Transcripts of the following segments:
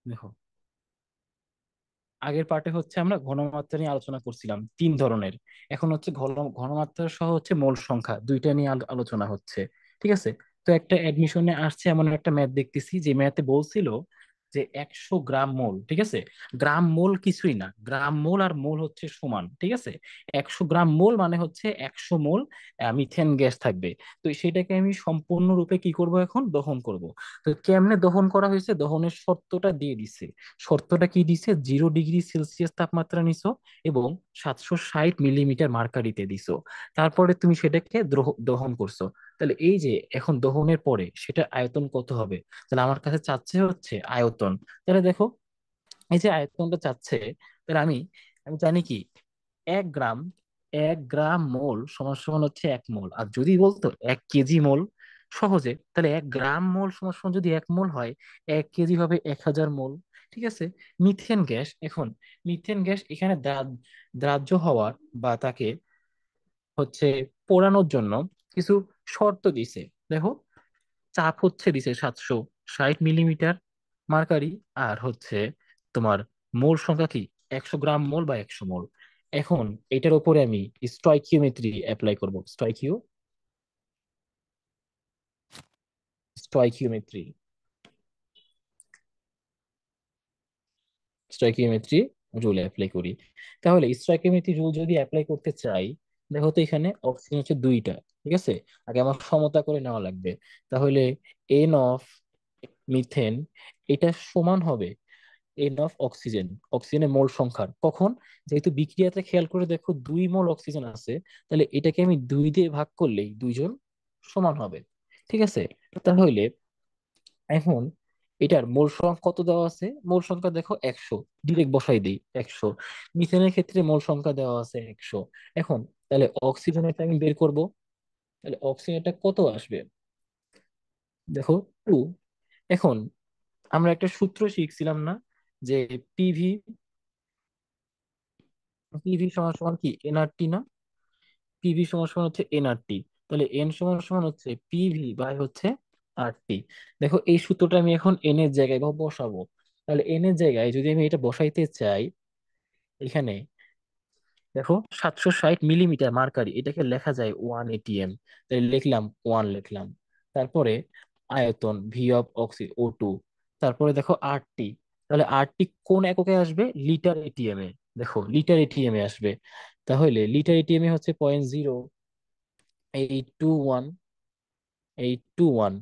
দেখো, আগের পার্টে হচ্ছে আমরা ঘনমাত্রা নিয়ে আলোচনা করছিলাম তিন ধরনের। এখন হচ্ছে ঘনমাত্রা সহ হচ্ছে মোল সংখ্যা দুইটা নিয়ে আলোচনা হচ্ছে। ঠিক আছে। তো একটা অ্যাডমিশনে আসছে এমন একটা ম্যাথ দেখতেছি, যে ম্যাথে বলছিল যে 100 গ্রাম মোল, ঠিক আছে, গ্রাম মোল কিছুই না, গ্রাম মোল আর মোল হচ্ছে সমান, ঠিক আছে। 100 গ্রাম মোল মানে হচ্ছে 100 মোল মিথেন গ্যাস থাকবে। তো সেটাকে আমি সম্পূর্ণরূপে কি করব, এখন দহন করব। তো কেমনে দহন করা হয়েছে, দহনের শর্তটা দিয়ে দিছে। শর্তটা কি দিছে, 0 ডিগ্রি সেলসিয়াস তাপমাত্রা নিছো এবং 760 মিলিমিটার মার্কারিতে দিছো। তারপরে তুমি সেটাকে দহন করছো। তাহলে এই যে এখন দহনের পরে সেটা আয়তন কত হবে, তাহলে আমার কাছে চাচ্ছে হচ্ছে আয়তন। তাহলে দেখো, এই যে আয়তনটা চাচ্ছে, তাহলে আমি আমি জানি কি, 1 গ্রাম, 1 গ্রাম মোল সমান সমান হচ্ছে 1 মোল। আর যদি বলতো 1 কেজি মোল, সহজে তাহলে 1 গ্রাম মোল সমান সমান যদি 1 মোল হয়, 1 কেজি হবে 1000 মোল। ঠিক আছে। মিথেন গ্যাস, এখন মিথেন গ্যাস এখানে দ্রাব্য হওয়ার বা তাকে হচ্ছে পোড়ানোর জন্য কিছু শর্ত দিছে। দেখো, চাপ হচ্ছে দিছে 760 মিলিমিটার মার্কারি, আর হচ্ছে তোমার মোল সংখ্যা কি, 100 গ্রাম মোল বা 100 মোল। এখন এটার উপরে আমি স্টয়কিওমেট্রি অ্যাপ্লাই করব। স্টয়কিওমেট্রি স্টয়কিওমেট্রি রুল অ্যাপ্লাই করি। তাহলে স্টয়কিওমেট্রি রুল যদি অ্যাপ্লাই করতে চাই, দেখো তো এখানে অক্সিজেন হচ্ছে দুইটা, ঠিক আছে। আগে আমার সমতা করে নেওয়া লাগবে। তাহলে এন অফ মিথেন, এটা সমান হবে এন অফ অক্সিজেন, অক্সিজেনের মোল সংখ্যার। কখন, যেহেতু বিক্রিয়াতে খেয়াল করে দেখো 2 মোল অক্সিজেন আছে, তাহলে এটাকে আমি 2 দিয়ে ভাগ করলেই দুইজন সমান হবে। ঠিক আছে। তাহলে এখন এটার মোল সংখ্যা কত দেওয়া আছে, মোল সংখ্যা দেখো 100, ডিরেক্ট বসাই দিই 100। মিথেনের ক্ষেত্রে মোল সংখ্যা দেওয়া আছে 100। এখন তাহলে অক্সিজেনটা আমি বের করব। তাহলে অক্সিজেনটা কত আসবে, দেখো 2। এখন আমরা একটা সূত্র শিখছিলাম না, যে পিভি, পিভি সমান সমান কি এনআরটি না, পিভি সমান সমান হচ্ছে এনআরটি। তাহলে এন সমান সমান হচ্ছে পিভি বাই হচ্ছে আরটি। দেখো, এই সূত্রটা আমি এখন এন এর জায়গায় বসাবো। তাহলে এন এর জায়গায় যদি আমি এটা বসাইতে চাই, এখানে দেখো 760 মিলিমিটার মার্কারি, এটাকে লেখা যায় 1 ATM। তাহলে লিখলাম 1 লিখলাম। তারপরে আয়তন ভি অফ O2। তারপরে দেখো আরটি, তাহলে আরটি কোন এককে আসবে, লিটার এটিএম এ। দেখো লিটার এটিএম এ আসবে। তাহলে লিটার এটিএম এ হচ্ছে 0.0821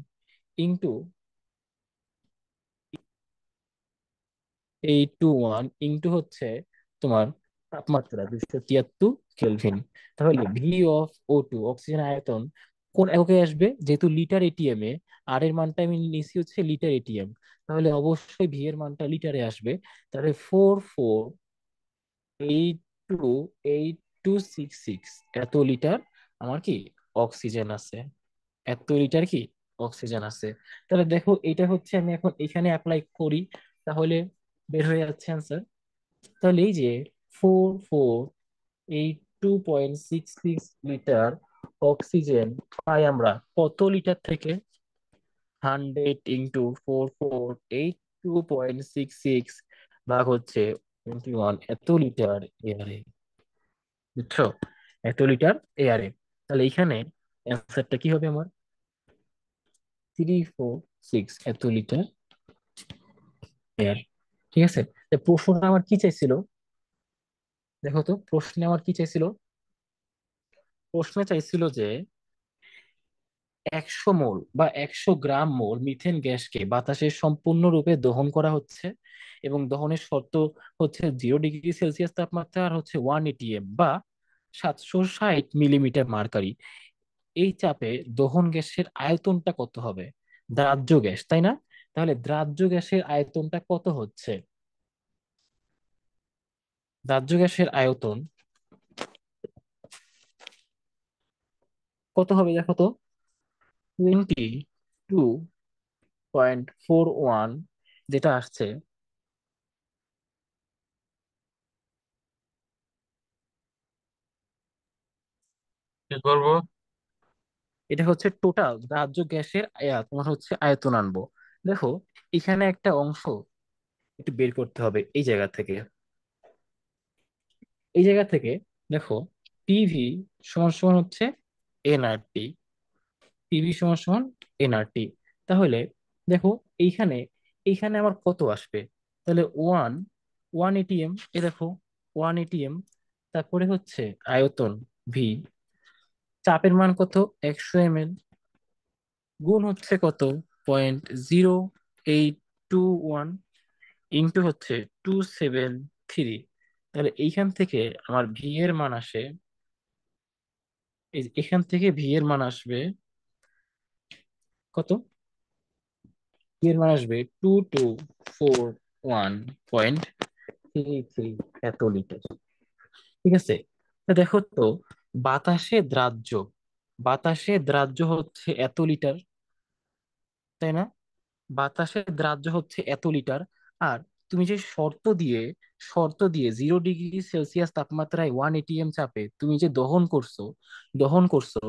ইন্টু হচ্ছে তোমার তাপমাত্রা 273 কেলভিন। তাহলে ভি অফ O2, অক্সিজেন আয়তন, কোন এককে আসবে, যেহেতু লিটার এটিএম এ, আর এর মানটা আমি নিচ্ছি হচ্ছে লিটার এটিএম, তাহলে অবশ্যই ভি এর মানটা লিটারে আসবে। তাহলে 44828266 এত লিটার আমার কি অক্সিজেন আছে, এত লিটার কি অক্সিজেন আছে। তাহলে দেখো, এটা হচ্ছে আমি এখন এখানে অ্যাপ্লাই করি, তাহলে বের হয়ে যাচ্ছে অ্যান্সার। তাহলে এই যে 4482.66 লিটার অক্সিজেন পাই আমরা কত লিটার থেকে, 100 × 4482.66 ভাগ হচ্ছে 21, এত লিটার এয়ারে। বুঝছো, এত লিটার এয়ারে। তাহলে এইখানে অ্যান্সারটা কি হবে আমার, 346 এত লিটার এয়ার। ঠিক আছে। তো প্রশ্নটা আমার কি চাইছিল, দেখো তো প্রশ্নে আমার কি চাইছিল, প্রশ্নে চাইছিল যে 100 মোল বা 100 গ্রাম মোল মিথেন গ্যাসকে বাতাসে সম্পূর্ণরূপে দহন করা হচ্ছে, এবং দহনের শর্ত হচ্ছে 0 ডিগ্রি সেলসিয়াস তাপমাত্রা, আর হচ্ছে 1 ATM বা 760 মিলিমিটার মার্কারি। এই চাপে দহন গ্যাসের আয়তনটা কত হবে, দ্রাব্য গ্যাস তাই না। তাহলে দ্রাব্য গ্যাসের আয়তনটা কত হচ্ছে, দ্রাব্য গ্যাসের আয়তন কত হবে, দেখো তো, 22.41 যেটা আসছে, কি করবো? এটা হচ্ছে টোটাল দাহ্য গ্যাসের তোমার হচ্ছে আয়তন আনবো। দেখো, এখানে একটা অংশ একটু বের করতে হবে এই জায়গা থেকে। এই জায়গা থেকে দেখো, পিভি সমান সমান হচ্ছে এনআরটি। পিভি সমান সমান এনআরটি। তাহলে দেখো, এইখানে এইখানে আমার কত আসবে? তাহলে ওয়ান ওয়ান এটিএম, এ দেখো, ওয়ান এটিএম। তারপরে হচ্ছে আয়তন ভি, চাপের মান কত? 100 ml, গুণ হচ্ছে কত? 0.0821, ইন্টু হচ্ছে 273। তাহলে এইখান থেকে আমার ভি এর মান আসে, এখান থেকে ভি এর মান আসবে কত? ভি এর মান আসবে 2241.33 এত লিটার। ঠিক আছে? তা দেখো তো, বাতাসে দ্রাব্য বাতাসে দ্রাব্য হচ্ছে এত লিটার, তাই না? বাতাসের দ্রাব্য হচ্ছে এত লিটার। আর তুমি যে শর্ত দিয়ে 0 ডিগ্রি সেলসিয়াস তাপমাত্রায় 1 ATM চাপে তুমি যে দহন করছো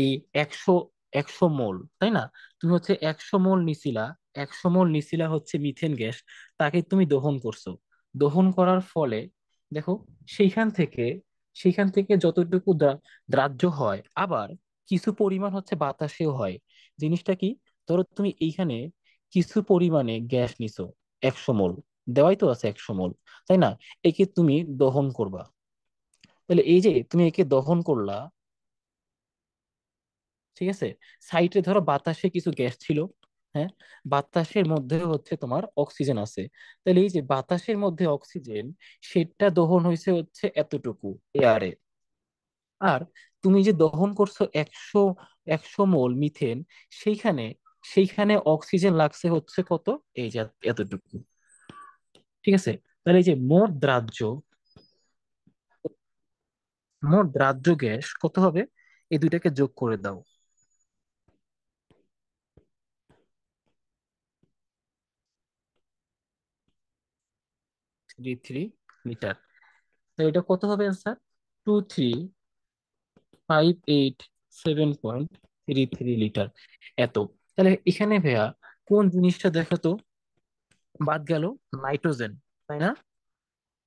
এই একশো একশো মোল, তাই না? তুমি হচ্ছে 100 মোল নিছিলা, 100 মোল নিছিলা হচ্ছে মিথেন গ্যাস, তাকে তুমি দহন করছো। দহন করার ফলে দেখো, সেইখান থেকে সেইখান থেকে যতটুকু দ্রাব্য হয়, আবার কিছু পরিমাণ হচ্ছে বাতাসেও হয়। জিনিসটা কি? ধরো তুমি এইখানে কিছু পরিমাণে গ্যাস নিছো, 100 মোল, দেওয়াই তো আছে 100 মোল, তাই না? একে তুমি দহন করবা। তাহলে এই যে তুমি একে দহন করলা, ঠিক আছে, সাইডে ধরো বাতাসে কিছু গ্যাস ছিল, হ্যাঁ, বাতাসের মধ্যে হচ্ছে তোমার অক্সিজেন আছে। তাহলে এই যে বাতাসের মধ্যে অক্সিজেন, সেটা দহন হয়েছে হচ্ছে এতটুকু এয়ারে। আর তুমি যে দহন করছো একশো মোল মিথেন, সেইখানে সেইখানে অক্সিজেন লাগছে হচ্ছে কত? এই যে এতটুকু। ঠিক আছে? তাহলে এই যে মোট দ্রাব্য গ্যাস কত হবে? এই দুইটাকে যোগ করে দাও, 33 লিটার। তাহলে এটা কত হবে অ্যান্সার? 2358.733 লিটার এত। তাহলে এখানে ভাইয়া কোন জিনিসটা দেখো তো বাদ গেল? নাইট্রোজেন, তাই না?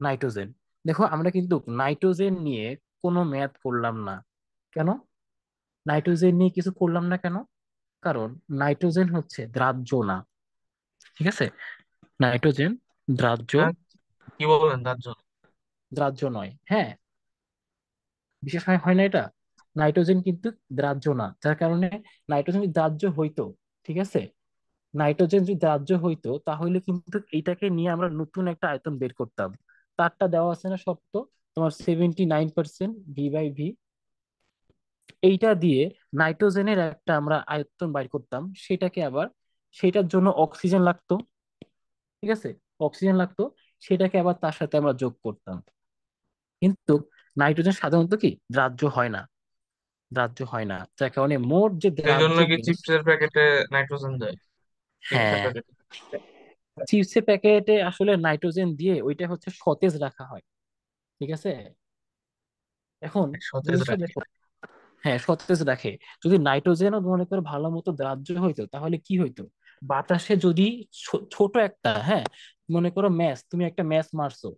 নাইট্রোজেন। দেখো, আমরা কিন্তু নাইট্রোজেন নিয়ে কোনো ম্যাথ করলাম না। কেন নাইট্রোজেন নিয়ে কিছু করলাম না কেন? কারণ নাইট্রোজেন হচ্ছে দ্রাব্য না। ঠিক আছে? নাইট্রোজেন দ্রাব্য হ্যাঁ, কি বললেন তার জন্য? দ্রাব্য নয়, হ্যাঁ। বিশেষ হয় হয় না এটা। নাইট্রোজেন কিন্তু দ্রাব্য না, যার কারণে নাইট্রোজেন যদি দ্রাব্য হইতো, ঠিক আছে, নাইট্রোজেন যদি দ্রাব্য হইতো তাহলে কিন্তু এইটাকে নিয়ে আমরা নতুন একটা আয়তন বের করতাম। তারটা দেওয়া আছে না শর্ত, তোমার 79% V/V। এইটা দিয়ে নাইট্রোজেনের একটা আমরা আয়তন বাইর করতাম, সেটাকে আবার, সেটার জন্য অক্সিজেন লাগতো, ঠিক আছে, অক্সিজেন লাগতো, সেটাকে আবার তার সাথে আমরা যোগ করতাম। কিন্তু নাইট্রোজেন সাধারণত কি দ্রাব্য হয় না, দ্রাব্য হয় না, যার কারণে মোট যে এই দ্রাব্য জন্য কি গ্যাস। চিপসের প্যাকেটে নাইট্রোজেন দেয়? চিপসের হ্যাঁ, প্যাকেটে চিপসের প্যাকেটে আসলে নাইট্রোজেন দিয়ে ওইটা হচ্ছে সতেজ রাখা হয়, ঠিক আছে। এখন সতেজ জিনিসটা রাখে। দেখো, হ্যাঁ, সতেজ রাখে। যদি নাইট্রোজেনও মনে করো ভালো মতো দ্রাব্য হইতো তাহলে কি হইতো? বাতাসে যদি ছোট একটা, হ্যাঁ, মনে করো তুমি একটা ম্যাচ মারছো,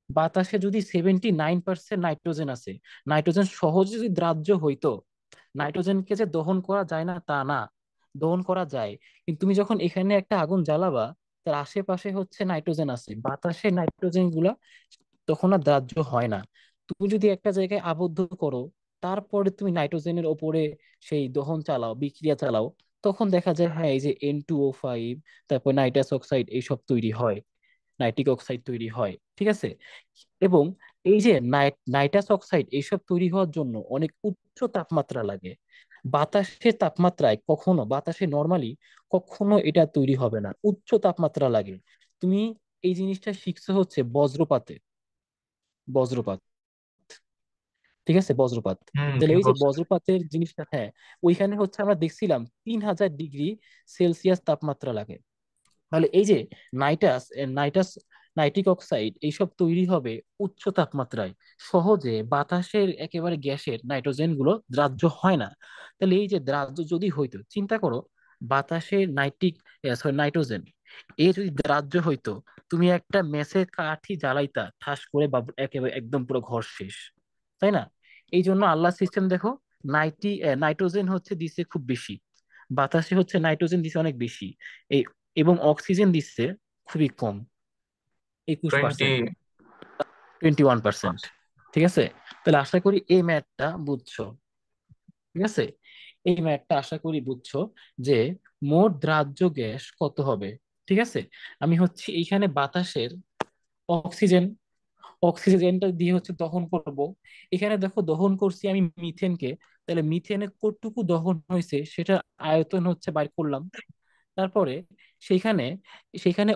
বাতাসে যদি 79% নাইট্রোজেন আছে, নাইট্রোজেন সহজে যদি দ্রাব্য হইতো, নাইট্রোজেনকে যে দহন করা যায় না তা না, দহন করা যায়। কিন্তু তুমি যখন এখানে একটা আগুন জ্বালাবা, তার আশেপাশে হচ্ছে নাইট্রোজেন আছে, বাতাসে নাইট্রোজেন গুলা তখন আর দাহ্য হয় না। তুমি যদি একটা জায়গায় আবদ্ধ করো, তারপরে তুমি নাইট্রোজেনের ওপরে সেই দহন চালাও, বিক্রিয়া চালাও, তখন দেখা যায় হ্যাঁ এই যে N2O5, তারপর নাইট্রাস অক্সাইড এইসব তৈরি হয়, নাইট্রিক অক্সাইড তৈরি হয়, ঠিক আছে। এবং এই যে নাইট্রাস অক্সাইড এইসব তৈরি হওয়ার জন্য অনেক উচ্চ তাপমাত্রা লাগে। বাতাসে নর্মালি কখনো এটা তৈরি হবে না, উচ্চ তাপমাত্রা লাগে। তুমি এই জিনিসটা শিখছো হচ্ছে বজ্রপাত, ঠিক আছে, বজ্রপাত। তাহলে ঠিক এই যে বলছেন। বজ্রপাতের জিনিসটা, হ্যাঁ, ওইখানে হচ্ছে আমরা দেখছিলাম 3000 ডিগ্রি সেলসিয়াস তাপমাত্রা লাগে। তাহলে এই যে নাইটাস নাইটাস নাইট্রিক অক্সাইড এইসব তৈরি হবে উচ্চ তাপমাত্রায়, সহজে বাতাসের একেবারে গ্যাসের নাইট্রোজেন গুলো দ্রাব্য হয় না। তাহলে এই যে দ্রাব্য যদি হইতো, চিন্তা করো, বাতাসের নাইট্রিক, সরি, নাইট্রোজেন, এ যদি দ্রাব্য হইতো, তুমি একটা মেসে কাঠি জ্বালাইতা ঠাস করে বা একেবারে একদম পুরো ঘর শেষ, তাই না? এই জন্য আল্লাহ সিস্টেম দেখো, নাইট্রোজেন হচ্ছে দিছে খুব বেশি, বাতাসে হচ্ছে নাইট্রোজেন দিছে অনেক বেশি, এই এবং অক্সিজেন দিচ্ছে খুবই কম, 20। 21%, 21%। ঠিক আছে, তাহলে আশা করি এই ম্যাথটা বুঝছো। ঠিক আছে, এই ম্যাথটা আশা করি বুঝছো যে মোট দ্রাব্য গ্যাস কত হবে। ঠিক আছে, আমি হচ্ছে এইখানে বাতাসের অক্সিজেন, অক্সিজেনটা দিয়ে হচ্ছে দহন করব। এখানে দেখো দহন করছি আমি মিথেনকে, তাহলে মিথেনে কতটুকু দহন হয়েছে সেটা আয়তন হচ্ছে বাইর করলাম। তারপরে সেখানে সেখানে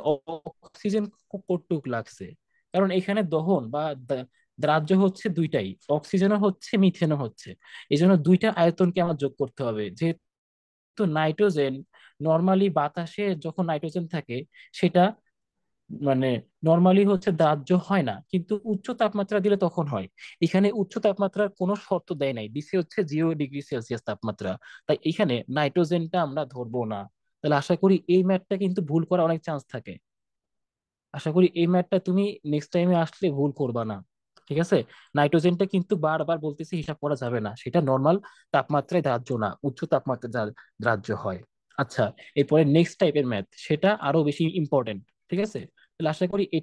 অক্সিজেন কতটুকু লাগছে, কারণ এখানে দহন বা দ্রাব্য হচ্ছে দুইটাই, অক্সিজেনও হচ্ছে মিথেনও হচ্ছে, এই জন্য দুইটা আয়তনকে আমার যোগ করতে হবে। যেহেতু নাইট্রোজেন নর্মালি বাতাসে যখন নাইট্রোজেন থাকে সেটা মানে নর্মালি হচ্ছে দাহ্য হয় না, কিন্তু উচ্চ তাপমাত্রা দিলে তখন হয়। এখানে উচ্চ তাপমাত্রার কোনো শর্ত দেয় নাই, দিছে হচ্ছে 0°C তাপমাত্রা, তাই এখানে নাইট্রোজেনটা আমরা ধরবো না। তাহলে আশা করি এই ম্যাথটা কিন্তু ভুল করার অনেক চান্স থাকে। আশা করি এই ম্যাথটা তুমি নেক্সট টাইমে আসলে ভুল করবা না। ঠিক আছে, নাইট্রোজেনটা কিন্তু বারবার বলতেছি হিসাব করা যাবে না, সেটা নর্মাল তাপমাত্রায় দাহ্য না, উচ্চ তাপমাত্রায় দাহ্য হয়। আচ্ছা, এরপরে নেক্সট টাইপের ম্যাথ, সেটা আরো বেশি ইম্পর্টেন্ট। ঠিক আছে, তাহলে আশা করি এটা